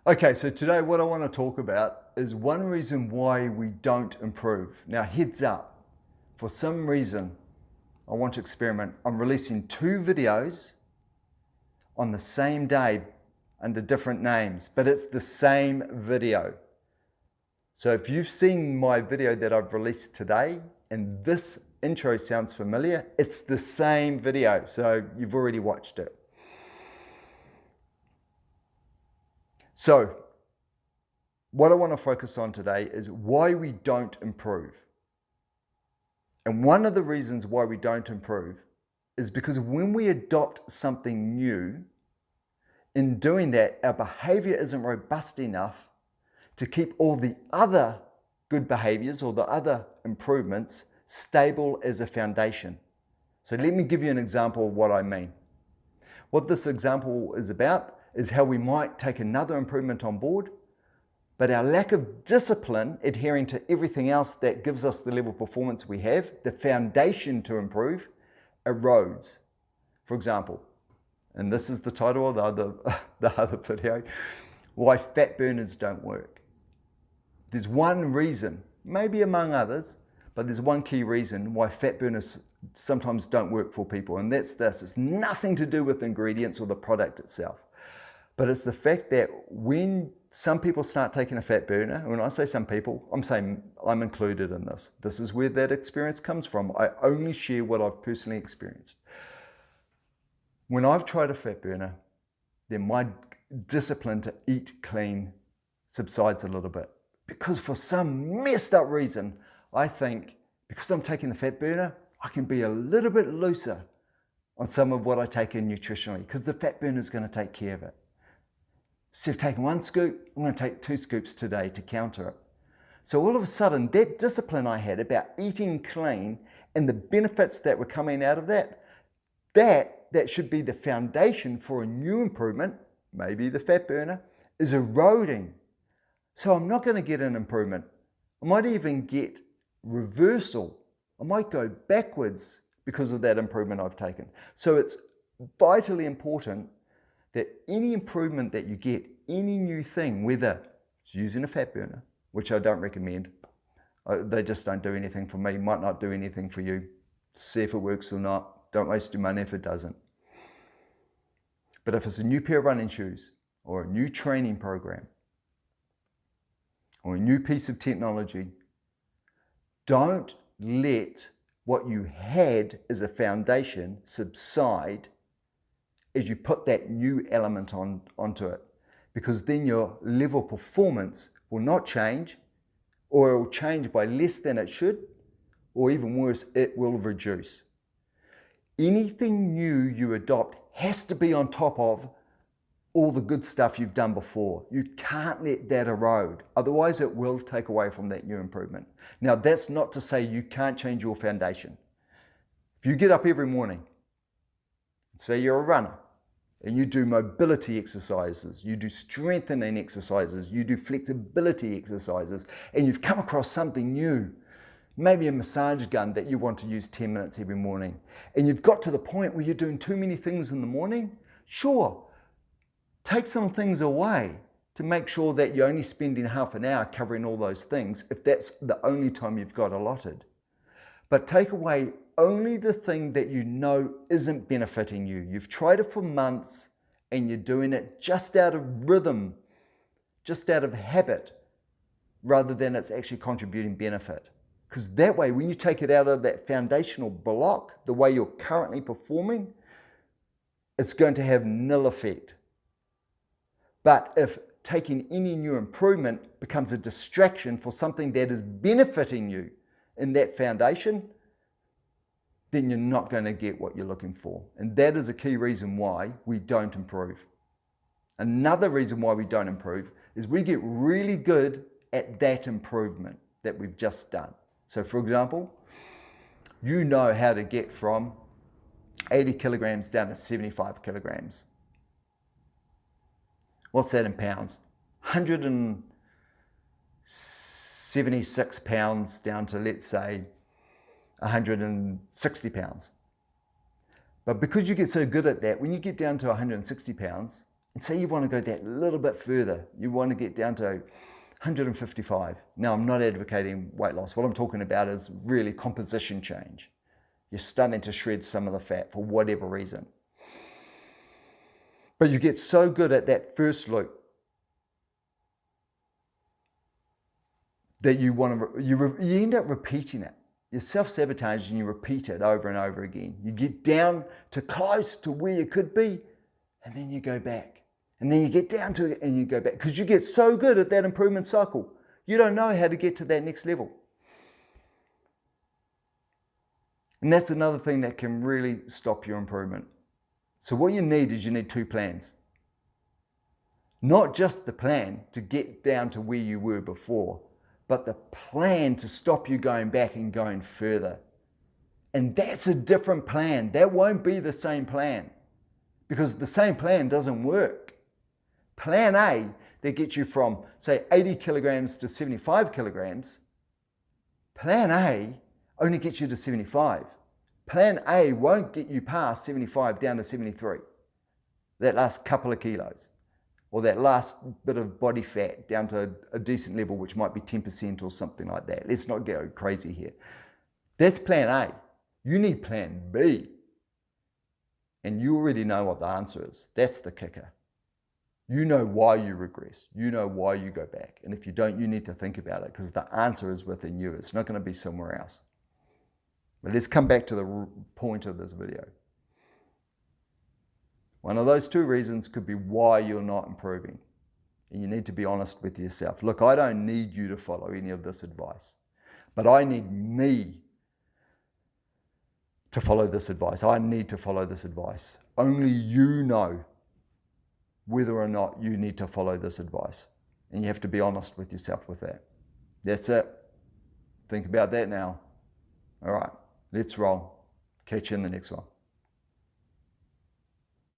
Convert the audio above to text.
Okay, so today what I want to talk about is one reason why we don't improve. Now, heads up, for some reason, I want to experiment. I'm releasing two videos on the same day under different names, but it's the same video. So if you've seen my video that I've released today and this intro sounds familiar, it's the same video. So you've already watched it. So what I want to focus on today is why we don't improve. And one of the reasons why we don't improve is because when we adopt something new, in doing that, our behavior isn't robust enough to keep all the other good behaviors or the other improvements stable as a foundation. So let me give you an example of what I mean. What this example is about is how we might take another improvement on board, but our lack of discipline adhering to everything else that gives us the level of performance we have, the foundation to improve, erodes. For example, and this is the title of the other video, why fat burners don't work. There's one reason, maybe among others, but there's one key reason why fat burners sometimes don't work for people, and that's this. It's nothing to do with ingredients or the product itself, but it's the fact that when some people start taking a fat burner, and when I say some people, I'm saying I'm included in this. This is where that experience comes from. I only share what I've personally experienced. When I've tried a fat burner, then my discipline to eat clean subsides a little bit. Because for some messed up reason, I think because I'm taking the fat burner, I can be a little bit looser on some of what I take in nutritionally, because the fat burner is going to take care of it. Instead of taking one scoop, I'm going to take 2 scoops today to counter it. So all of a sudden, that discipline I had about eating clean and the benefits that were coming out of that should be the foundation for a new improvement, maybe the fat burner, is eroding. So I'm not going to get an improvement. I might even get reversal. I might go backwards because of that improvement I've taken. So it's vitally important that any improvement that you get, any new thing, whether it's using a fat burner, which I don't recommend, they just don't do anything for me, might not do anything for you. See if it works or not. Don't waste your money if it doesn't. But if it's a new pair of running shoes or a new training program or a new piece of technology, don't let what you had as a foundation subside as you put that new element onto it, because then your level of performance will not change, or it will change by less than it should, or even worse, it will reduce. Anything new you adopt has to be on top of all the good stuff you've done before. You can't let that erode. Otherwise, it will take away from that new improvement. Now, that's not to say you can't change your foundation. If you get up every morning, say you're a runner, and you do mobility exercises, you do strengthening exercises, you do flexibility exercises, and you've come across something new, maybe a massage gun that you want to use 10 minutes every morning, and you've got to the point where you're doing too many things in the morning, sure, take some things away to make sure that you're only spending half an hour covering all those things if that's the only time you've got allotted. But take away only the thing that you know isn't benefiting you. You've tried it for months and you're doing it just out of rhythm, just out of habit, rather than it's actually contributing benefit. Because that way, when you take it out of that foundational block, the way you're currently performing, it's going to have nil effect. But if taking any new improvement becomes a distraction for something that is benefiting you in that foundation, then you're not going to get what you're looking for. And that is a key reason why we don't improve. Another reason why we don't improve is we get really good at that improvement that we've just done. So for example, you know how to get from 80 kilograms down to 75 kilograms. What's that in pounds? 176 pounds down to, let's say, 160 pounds. But because you get so good at that, when you get down to 160 pounds, And say you want to go that little bit further. You want to get down to 155. Now, I'm not advocating weight loss. What I'm talking about is really composition change. You're starting to shred some of the fat for whatever reason. But you get so good at that first loop that you end up repeating it. You self-sabotage and you repeat it over and over again. You get down to close to where you could be, and then you go back. And then you get down to it and you go back. Because you get so good at that improvement cycle. You don't know how to get to that next level. And that's another thing that can really stop your improvement. So what you need is you need two plans. Not just the plan to get down to where you were before, but the plan to stop you going back and going further. And that's a different plan. That won't be the same plan, because the same plan doesn't work. Plan A that gets you from, say, 80 kilograms to 75 kilograms, plan A only gets you to 75. Plan A won't get you past 75 down to 73, that last couple of kilos, or that last bit of body fat down to a decent level, which might be 10% or something like that. Let's not go crazy here. That's plan A. You need plan B. And you already know what the answer is. That's the kicker. You know why you regress. You know why you go back. And if you don't, you need to think about it, because the answer is within you. It's not going to be somewhere else. But let's come back to the point of this video. One of those two reasons could be why you're not improving. And you need to be honest with yourself. Look, I don't need you to follow any of this advice, but I need me to follow this advice. I need to follow this advice. Only you know whether or not you need to follow this advice. And you have to be honest with yourself with that. That's it. Think about that now. All right, let's roll. Catch you in the next one.